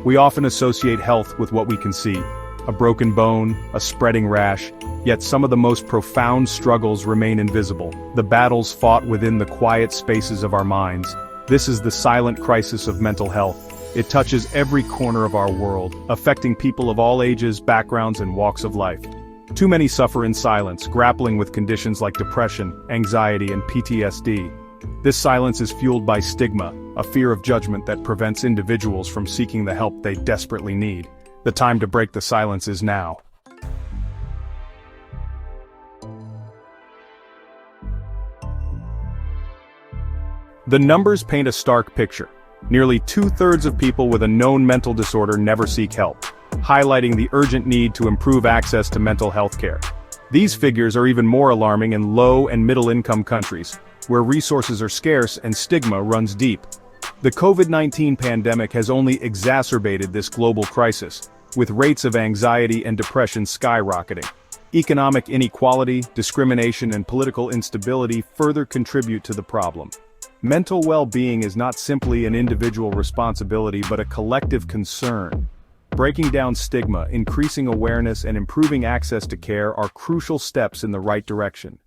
We often associate health with what we can see: a broken bone, a spreading rash, yet some of the most profound struggles remain invisible, the battles fought within the quiet spaces of our minds. This is the silent crisis of mental health. It touches every corner of our world, affecting people of all ages, backgrounds, and walks of life. Too many suffer in silence, grappling with conditions like depression, anxiety, and PTSD. This silence is fueled by stigma, a fear of judgment that prevents individuals from seeking the help they desperately need. The time to break the silence is now. The numbers paint a stark picture. Nearly 2/3 of people with a known mental disorder never seek help, highlighting the urgent need to improve access to mental health care. These figures are even more alarming in low and middle-income countries, where resources are scarce and stigma runs deep. The COVID-19 pandemic has only exacerbated this global crisis, with rates of anxiety and depression skyrocketing. Economic inequality, discrimination, and political instability further contribute to the problem. Mental well-being is not simply an individual responsibility but a collective concern. Breaking down stigma, increasing awareness, and improving access to care are crucial steps in the right direction.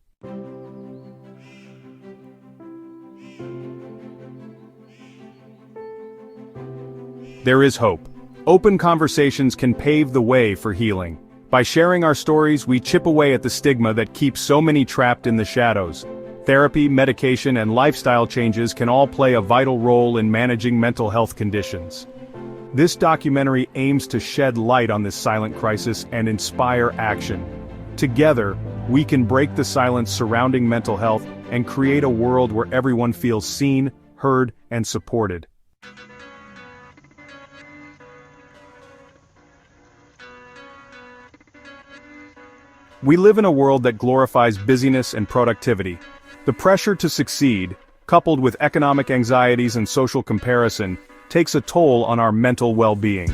There is hope. Open conversations can pave the way for healing. By sharing our stories, we chip away at the stigma that keeps so many trapped in the shadows. Therapy, medication, and lifestyle changes can all play a vital role in managing mental health conditions. This documentary aims to shed light on this silent crisis and inspire action. Together, we can break the silence surrounding mental health and create a world where everyone feels seen, heard, and supported. We live in a world that glorifies busyness and productivity. The pressure to succeed, coupled with economic anxieties and social comparison, takes a toll on our mental well-being.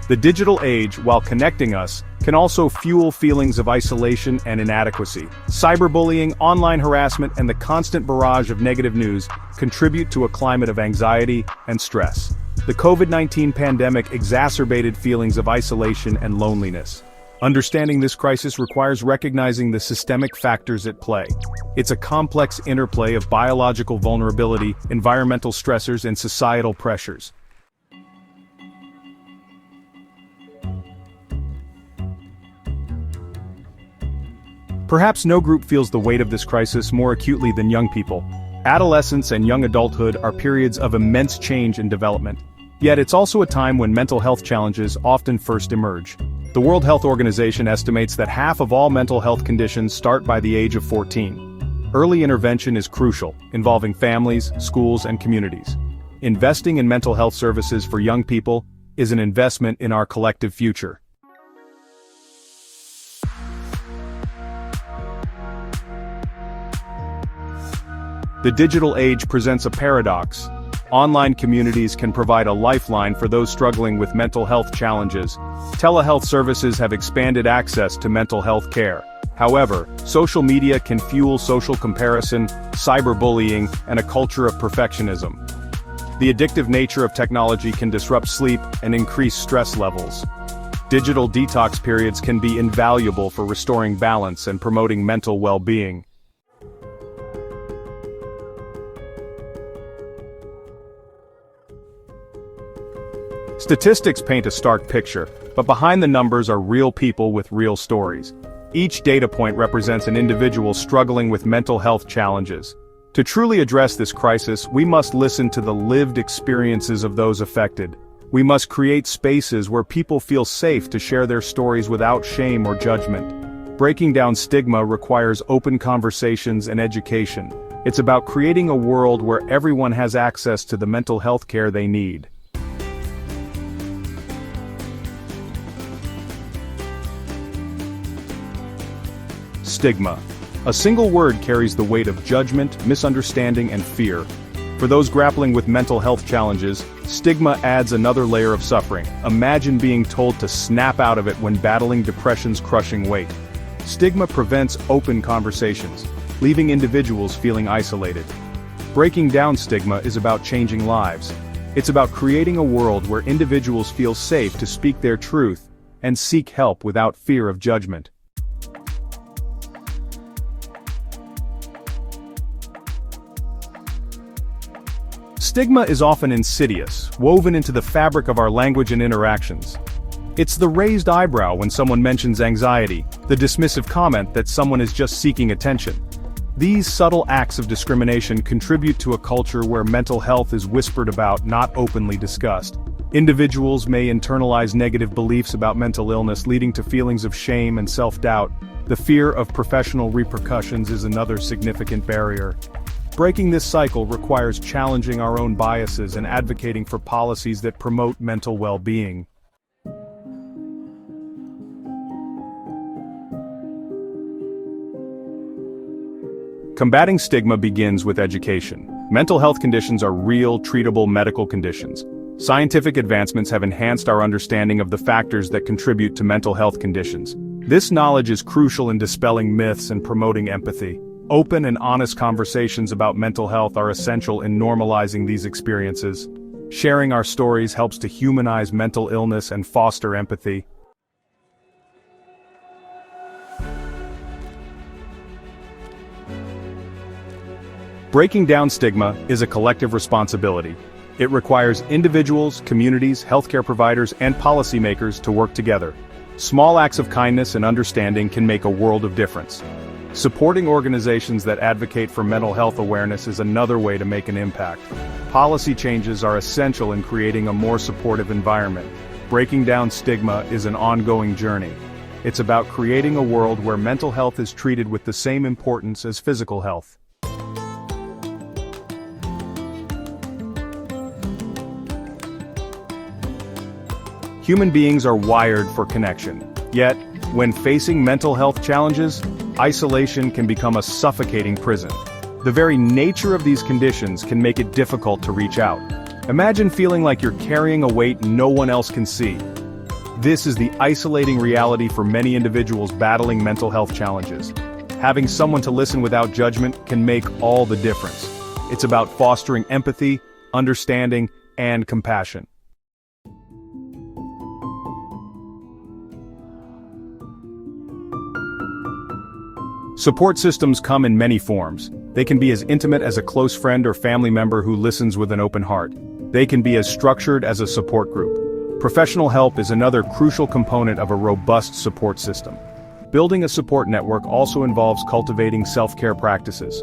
The digital age, while connecting us, can also fuel feelings of isolation and inadequacy. Cyberbullying, online harassment, and the constant barrage of negative news contribute to a climate of anxiety and stress. The COVID-19 pandemic exacerbated feelings of isolation and loneliness. Understanding this crisis requires recognizing the systemic factors at play. It's a complex interplay of biological vulnerability, environmental stressors, and societal pressures. Perhaps no group feels the weight of this crisis more acutely than young people. Adolescence and young adulthood are periods of immense change and development. Yet it's also a time when mental health challenges often first emerge. The World Health Organization estimates that half of all mental health conditions start by the age of 14. Early intervention is crucial, involving families, schools, and communities. Investing in mental health services for young people is an investment in our collective future. The digital age presents a paradox. Online communities can provide a lifeline for those struggling with mental health challenges. Telehealth services have expanded access to mental health care. However, social media can fuel social comparison, cyberbullying, and a culture of perfectionism. The addictive nature of technology can disrupt sleep and increase stress levels. Digital detox periods can be invaluable for restoring balance and promoting mental well-being. Statistics paint a stark picture, but behind the numbers are real people with real stories. Each data point represents an individual struggling with mental health challenges. To truly address this crisis, we must listen to the lived experiences of those affected. We must create spaces where people feel safe to share their stories without shame or judgment. Breaking down stigma requires open conversations and education. It's about creating a world where everyone has access to the mental health care they need. Stigma. A single word carries the weight of judgment, misunderstanding, and fear. For those grappling with mental health challenges, stigma adds another layer of suffering. Imagine being told to snap out of it when battling depression's crushing weight. Stigma prevents open conversations, leaving individuals feeling isolated. Breaking down stigma is about changing lives. It's about creating a world where individuals feel safe to speak their truth and seek help without fear of judgment. Stigma is often insidious, woven into the fabric of our language and interactions. It's the raised eyebrow when someone mentions anxiety, the dismissive comment that someone is just seeking attention. These subtle acts of discrimination contribute to a culture where mental health is whispered about, not openly discussed. Individuals may internalize negative beliefs about mental illness, leading to feelings of shame and self-doubt. The fear of professional repercussions is another significant barrier. Breaking this cycle requires challenging our own biases and advocating for policies that promote mental well-being. Combating stigma begins with education. Mental health conditions are real, treatable medical conditions. Scientific advancements have enhanced our understanding of the factors that contribute to mental health conditions. This knowledge is crucial in dispelling myths and promoting empathy. Open and honest conversations about mental health are essential in normalizing these experiences. Sharing our stories helps to humanize mental illness and foster empathy. Breaking down stigma is a collective responsibility. It requires individuals, communities, healthcare providers, and policymakers to work together. Small acts of kindness and understanding can make a world of difference. Supporting organizations that advocate for mental health awareness is another way to make an impact. Policy changes are essential in creating a more supportive environment. Breaking down stigma is an ongoing journey. It's about creating a world where mental health is treated with the same importance as physical health. Human beings are wired for connection. Yet, when facing mental health challenges, isolation can become a suffocating prison. The very nature of these conditions can make it difficult to reach out. Imagine feeling like you're carrying a weight no one else can see. This is the isolating reality for many individuals battling mental health challenges. Having someone to listen without judgment can make all the difference. It's about fostering empathy, understanding, and compassion. Support systems come in many forms. They can be as intimate as a close friend or family member who listens with an open heart. They can be as structured as a support group. Professional help is another crucial component of a robust support system. Building a support network also involves cultivating self-care practices.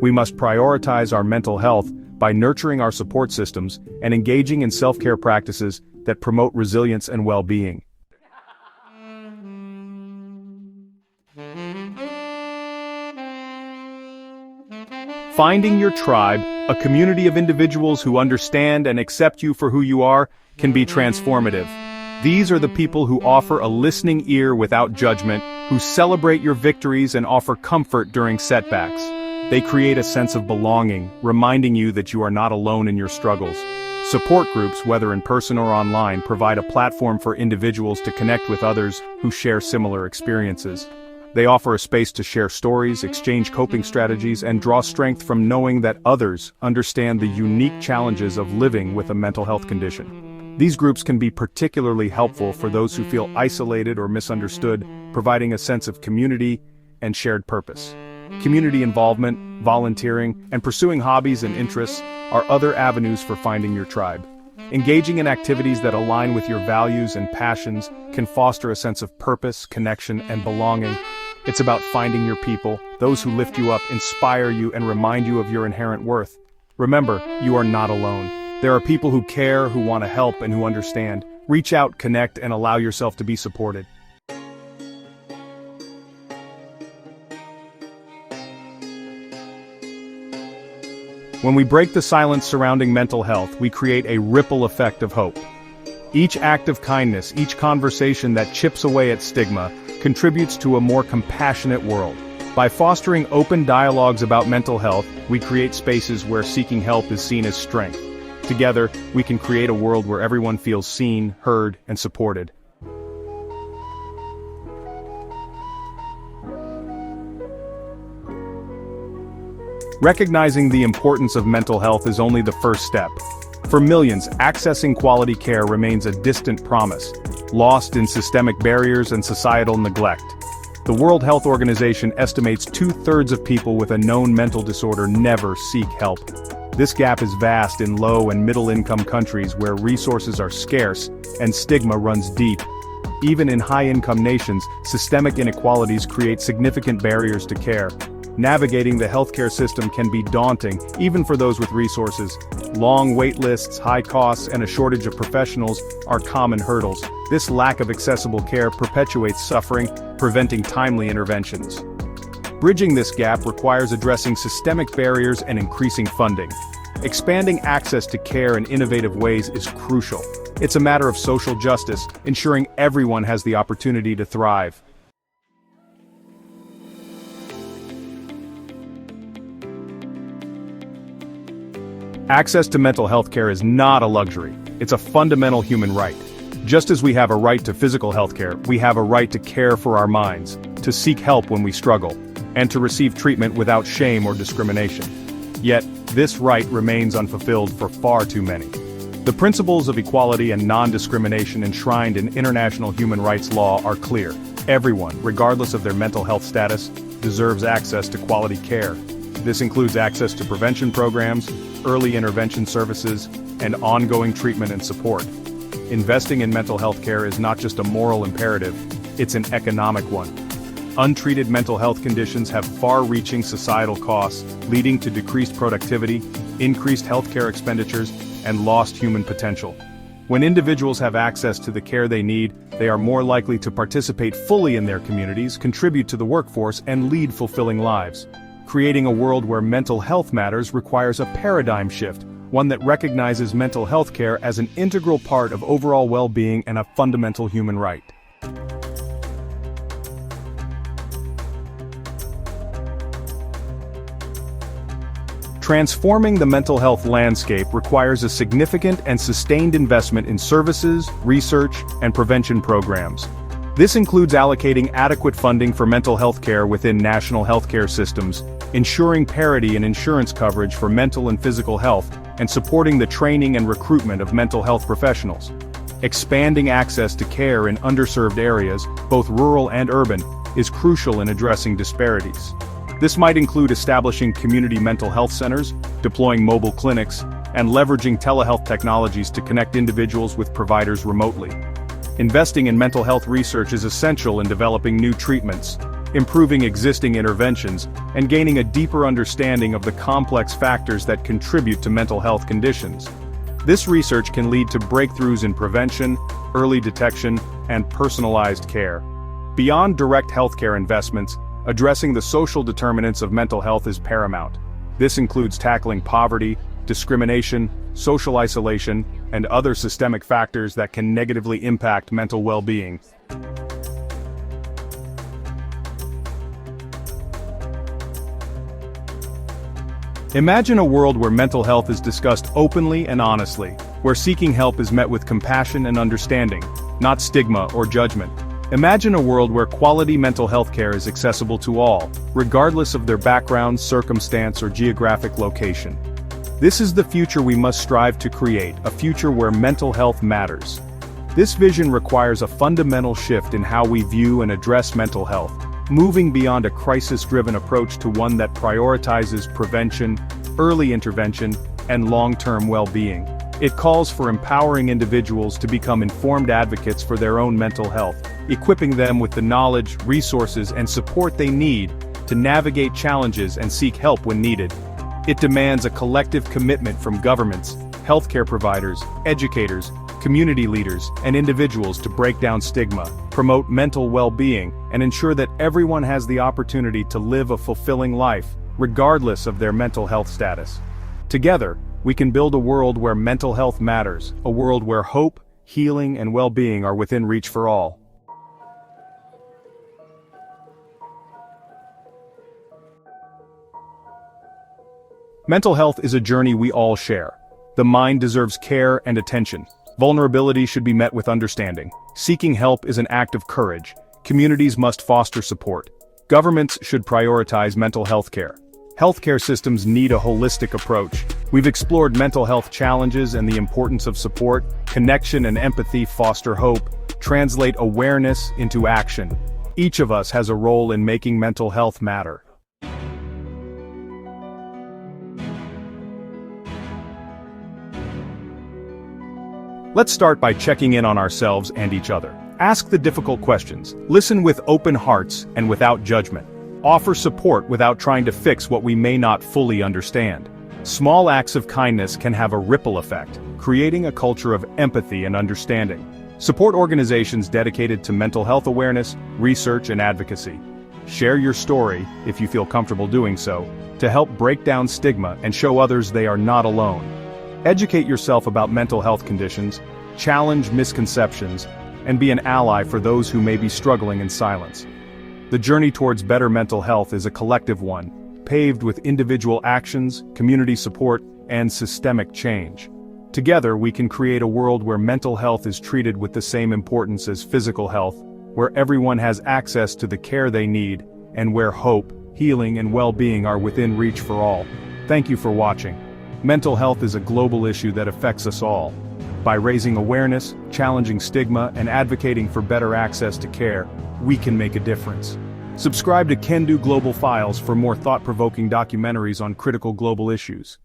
We must prioritize our mental health by nurturing our support systems and engaging in self-care practices that promote resilience and well-being. Finding your tribe, a community of individuals who understand and accept you for who you are, can be transformative. These are the people who offer a listening ear without judgment, who celebrate your victories and offer comfort during setbacks. They create a sense of belonging, reminding you that you are not alone in your struggles. Support groups, whether in person or online, provide a platform for individuals to connect with others who share similar experiences. They offer a space to share stories, exchange coping strategies, and draw strength from knowing that others understand the unique challenges of living with a mental health condition. These groups can be particularly helpful for those who feel isolated or misunderstood, providing a sense of community and shared purpose. Community involvement, volunteering, and pursuing hobbies and interests are other avenues for finding your tribe. Engaging in activities that align with your values and passions can foster a sense of purpose, connection, and belonging. It's about finding your people, those who lift you up, inspire you, and remind you of your inherent worth. Remember, you are not alone. There are people who care, who want to help, and who understand. Reach out, connect, and allow yourself to be supported. When we break the silence surrounding mental health, we create a ripple effect of hope. Each act of kindness, each conversation that chips away at stigma, contributes to a more compassionate world. By fostering open dialogues about mental health, we create spaces where seeking help is seen as strength. Together, we can create a world where everyone feels seen, heard, and supported. Recognizing the importance of mental health is only the first step. For millions, accessing quality care remains a distant promise, lost in systemic barriers and societal neglect. The World Health Organization estimates 2/3 of people with a known mental disorder never seek help. This gap is vast in low and middle-income countries where resources are scarce and stigma runs deep. Even in high-income nations, systemic inequalities create significant barriers to care. Navigating the healthcare system can be daunting, even for those with resources. Long wait lists, high costs, and a shortage of professionals are common hurdles. This lack of accessible care perpetuates suffering, preventing timely interventions. Bridging this gap requires addressing systemic barriers and increasing funding. Expanding access to care in innovative ways is crucial. It's a matter of social justice, ensuring everyone has the opportunity to thrive. Access to mental health care is not a luxury, it's a fundamental human right. Just as we have a right to physical health care, we have a right to care for our minds, to seek help when we struggle, and to receive treatment without shame or discrimination. Yet, this right remains unfulfilled for far too many. The principles of equality and non-discrimination enshrined in international human rights law are clear. Everyone, regardless of their mental health status, deserves access to quality care. This includes access to prevention programs, early intervention services, and ongoing treatment and support. Investing in mental health care is not just a moral imperative, it's an economic one. Untreated mental health conditions have far-reaching societal costs, leading to decreased productivity, increased healthcare expenditures, and lost human potential. When individuals have access to the care they need, they are more likely to participate fully in their communities, contribute to the workforce, and lead fulfilling lives. Creating a world where mental health matters requires a paradigm shift, one that recognizes mental health care as an integral part of overall well-being and a fundamental human right. Transforming the mental health landscape requires a significant and sustained investment in services, research, and prevention programs. This includes allocating adequate funding for mental health care within national healthcare systems, ensuring parity in insurance coverage for mental and physical health, and supporting the training and recruitment of mental health professionals. Expanding access to care in underserved areas, both rural and urban, is crucial in addressing disparities. This might include establishing community mental health centers, deploying mobile clinics, and leveraging telehealth technologies to connect individuals with providers remotely. Investing in mental health research is essential in developing new treatments, improving existing interventions, and gaining a deeper understanding of the complex factors that contribute to mental health conditions. This research can lead to breakthroughs in prevention, early detection, and personalized care. Beyond direct healthcare investments, addressing the social determinants of mental health is paramount. This includes tackling poverty, discrimination, social isolation, and other systemic factors that can negatively impact mental well-being. Imagine a world where mental health is discussed openly and honestly, where seeking help is met with compassion and understanding, not stigma or judgment. Imagine a world where quality mental health care is accessible to all, regardless of their background, circumstance, or geographic location. This is the future we must strive to create, a future where mental health matters. This vision requires a fundamental shift in how we view and address mental health, moving beyond a crisis-driven approach to one that prioritizes prevention, early intervention, and long-term well-being. It calls for empowering individuals to become informed advocates for their own mental health, equipping them with the knowledge, resources, and support they need to navigate challenges and seek help when needed. It demands a collective commitment from governments, healthcare providers, educators, community leaders, and individuals to break down stigma, promote mental well-being, and ensure that everyone has the opportunity to live a fulfilling life, regardless of their mental health status. Together, we can build a world where mental health matters, a world where hope, healing, and well-being are within reach for all. Mental health is a journey we all share. The mind deserves care and attention. Vulnerability should be met with understanding. Seeking help is an act of courage. Communities must foster support. Governments should prioritize mental health care. Healthcare systems need a holistic approach. We've explored mental health challenges and the importance of support. Connection and empathy foster hope, translate awareness into action. Each of us has a role in making mental health matter. Let's start by checking in on ourselves and each other. Ask the difficult questions, listen with open hearts and without judgment. Offer support without trying to fix what we may not fully understand. Small acts of kindness can have a ripple effect, creating a culture of empathy and understanding. Support organizations dedicated to mental health awareness, research, and advocacy. Share your story, if you feel comfortable doing so, to help break down stigma and show others they are not alone. Educate yourself about mental health conditions, challenge misconceptions, and be an ally for those who may be struggling in silence. The journey towards better mental health is a collective one, paved with individual actions, community support, and systemic change. Together we can create a world where mental health is treated with the same importance as physical health, where everyone has access to the care they need, and where hope, healing, and well-being are within reach for all. Thank you for watching. Mental health is a global issue that affects us all. By raising awareness, challenging stigma, and advocating for better access to care, we can make a difference. Subscribe to Can Do Global Files for more thought-provoking documentaries on critical global issues.